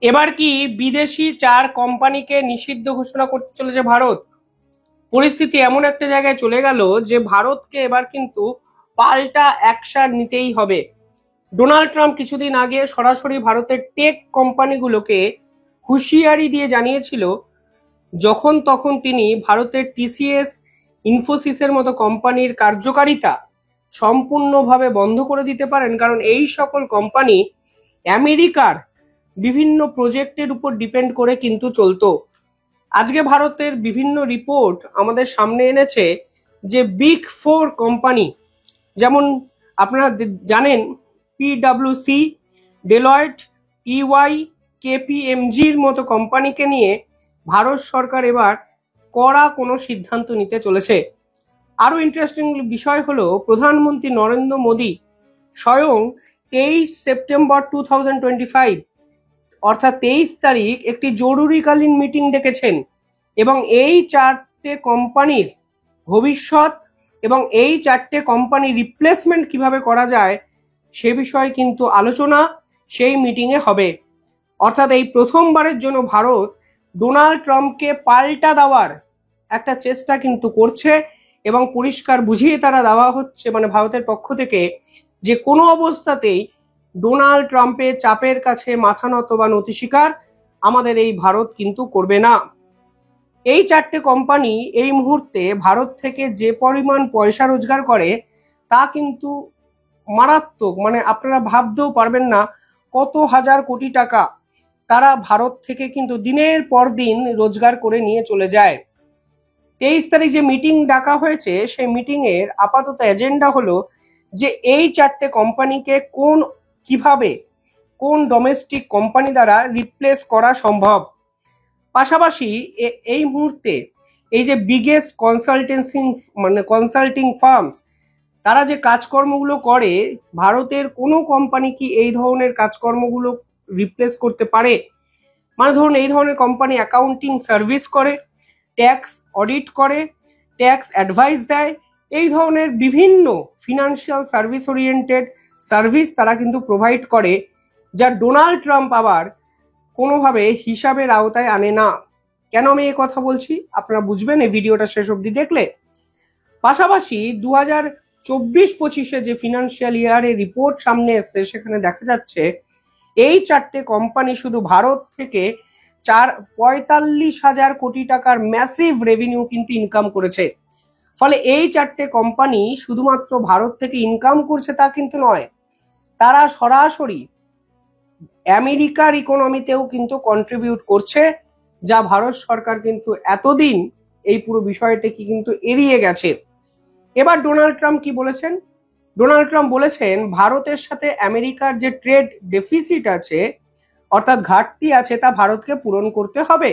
এবার কি বিদেশি 4 কোম্পানিকে নিষিদ্ধ ঘোষণা করতে চলেছে ভারত? পরিস্থিতি এমন একটা জায়গায় চলে গেল যে ভারতকে এবার কিন্তু পাল্টা অ্যাকশন নিতেই হবে। ডোনাল্ড ট্রাম্প কিছুদিন আগে সরাসরি ভারতের টেক কোম্পানিগুলোকে হুঁশিয়ারি দিয়ে জানিয়েছিল, যখন তখন তিনি ভারতের টিসিএস, ইনফোসিসের মতো কোম্পানির কার্যকারিতা সম্পূর্ণভাবে বন্ধ করে দিতে পারেন, কারণ এই সকল কোম্পানি আমেরিকার বিভিন্ন প্রজেক্টের উপর ডিপেন্ড করে কিন্তু চলতো। আজকে ভারতের বিভিন্ন রিপোর্ট আমাদের সামনে এনেছে যে বিগ 4 কোম্পানি, যেমন আপনারা জানেন পিডব্লিউসি, ডেলয়েট, ইওয়াই, কেপিএমজির মতো কোম্পানিকে নিয়ে ভারত সরকার এবার কড়া কোনো সিদ্ধান্ত নিতে চলেছে। আরো ইন্টারেস্টিং বিষয় হলো, প্রধানমন্ত্রী নরেন্দ্র মোদী স্বয়ং 23 সেপ্টেম্বর 2025 অর্থাৎ 23 তারিখ একটি জরুরিকালীন মিটিং ডেকেছেন এবং এই 4টে কোম্পানির ভবিষ্যৎ এবং এই 4টে কোম্পানি রিপ্লেসমেন্ট কিভাবে করা যায় সে বিষয়ে কিন্তু আলোচনা সেই মিটিংয়ে হবে। অর্থাৎ এই প্রথমবারের জন্য ভারত ডোনাল্ড ট্রাম্পকে পাল্টা দেওয়ার একটা চেষ্টা কিন্তু করছে এবং পরিষ্কার বুঝিয়ে তারা দেওয়া হচ্ছে, মানে ভারতের পক্ষ থেকে, যে কোনো অবস্থাতেই ডোনাল্ড ট্রাম্পের চাপের কাছে মাথা নত বা নতি স্বীকার আমাদের এই ভারত কিন্তু করবে না। এই 4টে কোম্পানি এই মুহূর্তে ভারত থেকে যে পরিমাণ পয়সা রোজগার করে তা কিন্তু মারাত্মক, মানে আপনারা ভাবতেও পারবেন না কত হাজার কোটি টাকা তারা ভারত থেকে কিন্তু দিনের পর দিন রোজগার করে নিয়ে চলে যায়। 23 তারিখ যে মিটিং ডাকা হয়েছে সেই মিটিং এর আপাতত এজেন্ডা হলো যে এই 4টে কোম্পানিকে কিভাবে কোন ডোমেস্টিক কোম্পানি দ্বারা রিপ্লেস করা সম্ভব। পাশাপাশি এই মুহূর্তে এই যে বিগেস্ট কনসাল্টিং ফার্মস তারা যে কাজকর্মগুলো করে, ভারতের কোনো কোম্পানি কি এই ধরনের কাজকর্মগুলো রিপ্লেস করতে পারে? মানে ধরুন এই ধরনের কোম্পানি অ্যাকাউন্টিং সার্ভিস করে, ট্যাক্স অডিট করে, ট্যাক্স অ্যাডভাইস দেয়, এই ধরনের বিভিন্ন ফিনান্সিয়াল সার্ভিস ওরিয়েন্টেড সার্ভিস তারা কিন্তু প্রোভাইড করে, যা ডোনাল্ড ট্রাম্প আবার কোনোভাবে হিসাবের আওতায় আনে না। কেন আমি এই কথা বলছি আপনারা বুঝবেন এই ভিডিওটা শেষ অবধি দেখলে। পাশাপাশি 2024-25 যে ফিনান্সিয়াল ইয়ারের রিপোর্ট সামনে এসছে সেখানে দেখা যাচ্ছে এই 4টে কোম্পানি শুধু ভারত থেকে 45,000 কোটি টাকার ম্যাসিভ রেভিনিউ কিন্তু ইনকাম করেছে। ফলে এই 4টে কোম্পানি শুধুমাত্র ভারত থেকে ইনকাম করছে তা কিন্তু নয়, তারা সরাসরি আমেরিকার ইকোনমিতেও কিন্তু কন্ট্রিবিউট করছে, যা ভারত সরকার কিন্তু এতদিন এই পুরো বিষয়টাকে কিন্তু এড়িয়ে গেছে। এবার ডোনাল্ড ট্রাম্প কি বলেছেন? ডোনাল্ড ট্রাম্প বলেছেন ভারতের সাথে আমেরিকার যে ট্রেড ডেফিসিট আছে অর্থাৎ ঘাটতি আছে তা ভারতকে পূরণ করতে হবে।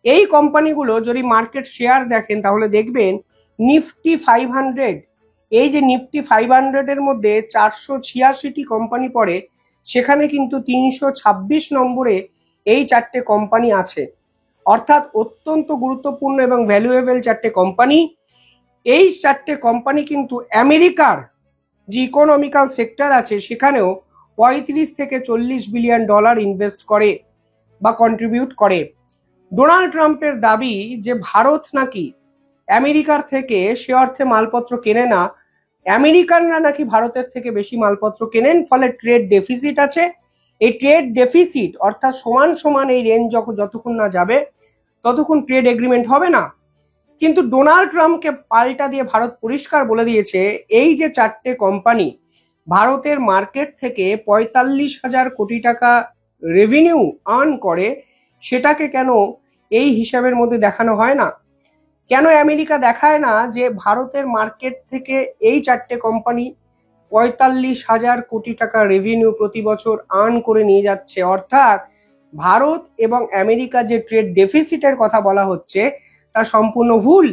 এই কোম্পানিগুলো যদি মার্কেট শেয়ার দেখেন তাহলে দেখবেন নিফটি 500, এই যে নিফটি 500 এর মধ্যে 486টি কোম্পানি পড়ে, সেখানে কিন্তু 326 নম্বরে এই 4টে কোম্পানি আছে। অর্থাৎ অত্যন্ত গুরুত্বপূর্ণ এবং ভ্যালুয়েবল 4টে কোম্পানি। এই 4টে কোম্পানি কিন্তু আমেরিকার যে ইকোনমিক্যাল সেক্টর আছে সেখানেও 35 থেকে 40 বিলিয়ন ডলার ইনভেস্ট করে বা কন্ট্রিবিউট করে। ডোনাল্ড ট্রাম্পের দাবি যে ভারত নাকি আমেরিকার থেকে সে অর্থে মালপত্র কেনে না, আমেরিকানরা নাকি ভারতের থেকে বেশি মালপত্র কেনেন, ফলে ট্রেড ডেফিসিট আছে। এই ট্রেড ডেফিসিট অর্থাৎ সমান সমান এই রেঞ্জ যতক্ষণ না যাবে ততক্ষণ ট্রেড এগ্রিমেন্ট হবে না। কিন্তু ডোনাল্ড ট্রাম্পকে পাল্টা দিয়ে ভারত পরিষ্কার বলে দিয়েছে এই যে 4টে কোম্পানি ভারতের মার্কেট থেকে 45,000 কোটি টাকা রেভিনিউ আর্ন করে, সেটাকে কেন এই হিসাবের মধ্যে দেখানো হয় না? কেন আমেরিকা দেখায় না যে ভারতের মার্কেট থেকে এই 4টে কোম্পানি 45,000 কোটি টাকা রেভিনিউ প্রতি বছর আর্ন করে নিয়ে যাচ্ছে? অর্থাৎ ভারত এবং আমেরিকা যে ট্রেড ডেফিসিটের কথা বলা হচ্ছে তা সম্পূর্ণ ভুল।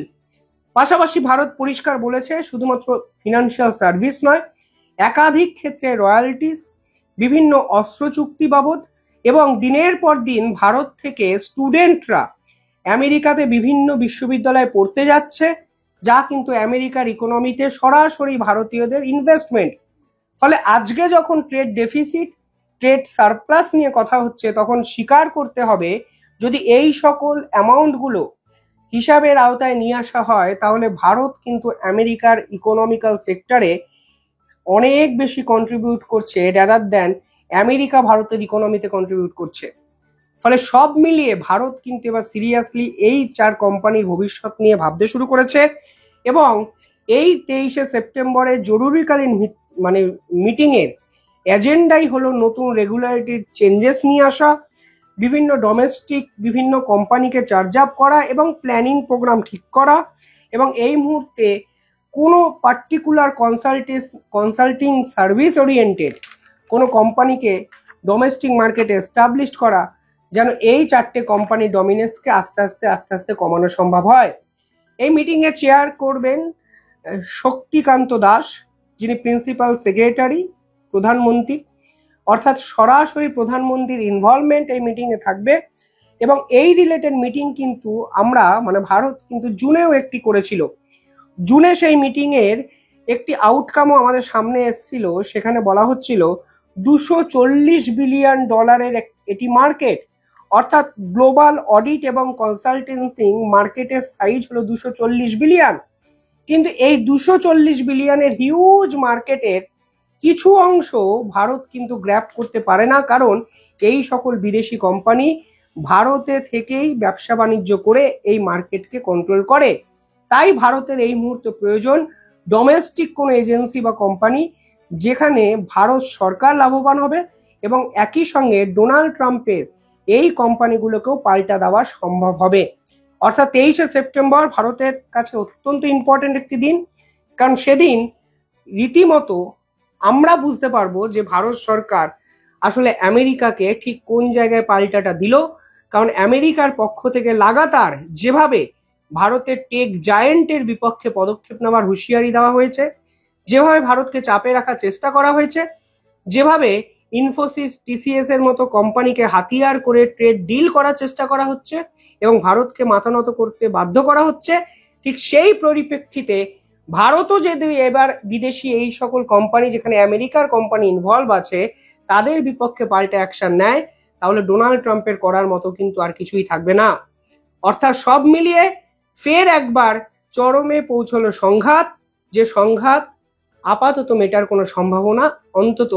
পাশাপাশি ভারত পরিষ্কার বলেছে শুধুমাত্র ফিনান্সিয়াল সার্ভিস নয়, একাধিক ক্ষেত্রে রয়্যালটিস, বিভিন্ন অস্ত্র চুক্তি বাবদ এবং দিনের পর দিন ভারত থেকে স্টুডেন্টরা আমেরিকাতে বিভিন্ন বিশ্ববিদ্যালয়ে পড়তে যাচ্ছে, যা কিন্তু আমেরিকার ইকোনমিতে সরাসরি ভারতীয়দের ইনভেস্টমেন্ট। ফলে আজকে যখন ট্রেড ডেফিসিট ট্রেড সারপ্লাস নিয়ে কথা হচ্ছে, তখন স্বীকার করতে হবে যদি এই সকল অ্যামাউন্টগুলো হিসাবের আওতায় নিয়ে আসা হয়, তাহলে ভারত কিন্তু আমেরিকার ইকোনমিক্যাল সেক্টরে অনেক বেশি কন্ট্রিবিউট করছে রাদার দেন আমেরিকা ভারতের ইকোনমিতে কন্ট্রিবিউট করছে। ফলে সব মিলিয়ে ভারত কিন্তু এবার সিরিয়াসলি এই 4 কোম্পানির ভবিষ্যৎ নিয়ে ভাবতে শুরু করেছে এবং এই 23শে সেপ্টেম্বরের জরুরিকালীন মিটিংয়ের এজেন্ডাই হলো নতুন রেগুলেটরি চেঞ্জেস নিয়ে আসা, বিভিন্ন ডোমেস্টিক বিভিন্ন কোম্পানিকে চার্জ আপ করা এবং প্ল্যানিং প্রোগ্রাম ঠিক করা, এবং এই মুহূর্তে কোনো পার্টিকুলার কনসাল্টিং সার্ভিস ওরিয়েন্টেড কোনো কোম্পানিকে ডোমেস্টিক মার্কেটে এস্টাবলিশ করা, যেন এই 4টে কোম্পানির ডমিনেন্সকে আস্তে আস্তে কমানো সম্ভব হয়। এই মিটিংয়ে চেয়ার করবেন শক্তিকান্ত দাস, যিনি প্রিন্সিপাল সেক্রেটারি প্রধানমন্ত্রী, অর্থাৎ সরাসরি প্রধানমন্ত্রীর ইনভলভমেন্ট এই মিটিংয়ে থাকবে। এবং এই রিলেটেড মিটিং কিন্তু আমরা ভারত কিন্তু জুনেও একটি করেছিল। জুনে সেই মিটিংয়ের একটি আউটকামও আমাদের সামনে এসেছিল। সেখানে বলা হচ্ছিল $240 বিলিয়ন এটি মার্কেট, অর্থাৎ গ্লোবাল অডিট এবং কনসালটেন্সি মার্কেটের সাইজ হলো 240 বিলিয়ন। কিন্তু এই 240 বিলিয়নের হিউজ মার্কেটের কিছু অংশ ভারত কিন্তু গ্র্যাব করতে পারে না, কারণ এই সকল বিদেশি কোম্পানি ভারতে থেকেই ব্যবসা বাণিজ্য করে এই মার্কেটকে কন্ট্রোল করে। তাই ভারতের এই মুহূর্তে প্রয়োজন ডোমেস্টিক কোনো এজেন্সি বা কোম্পানি, যেখানে ভারত সরকার লাভবান হবে এবং একই সঙ্গে ডোনাল্ড ট্রাম্পের এই কোম্পানিগুলোকেও পাল্টা দেওয়া সম্ভব হবে। অর্থাৎ 23শে সেপ্টেম্বর ভারতের কাছে অত্যন্ত ইম্পর্টেন্ট একটি দিন, কারণ সেদিন রীতিমতো আমরা বুঝতে পারবো যে ভারত সরকার আসলে আমেরিকাকে ঠিক কোন জায়গায় পাল্টাটা দিল। কারণ আমেরিকার পক্ষ থেকে লাগাতার যেভাবে ভারতের টেক জায়েন্টের বিপক্ষে পদক্ষেপ নেওয়ার হুঁশিয়ারি দেওয়া হয়েছে, যেভাবে ভারতকে চাপে রাখার চেষ্টা করা হয়েছে, যেভাবে ইনফোসিস টিসিএস এর মতো কোম্পানিকে হাতিয়ার করে ট্রেড ডিল করার চেষ্টা করা হচ্ছে এবং ভারতকে মাথা নত করতে বাধ্য করা হচ্ছে, ঠিক সেই পরিপ্রেক্ষিতে ভারতও যদি এবার বিদেশি এই সকল কোম্পানি, যেখানে আমেরিকার কোম্পানি ইনভলভ আছে, তাদের বিপক্ষে পাল্টা অ্যাকশন নেয়, তাহলে ডোনাল্ড ট্রাম্পের করার মতো কিন্তু আর কিছুই থাকবে না। অর্থাৎ সব মিলিয়ে ফের একবার চরমে পৌঁছলো সংঘাত, যে সংঘাত আপাতত মেটার কোনো সম্ভাবনা অন্তত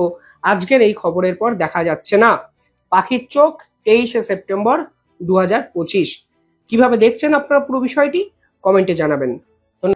আজকের এই খবরের পর দেখা যাচ্ছে না। পাখির চোখ 23শে সেপ্টেম্বর 2025। কিভাবে দেখছেন আপনারা পুরো বিষয়টি কমেন্টে জানাবেন।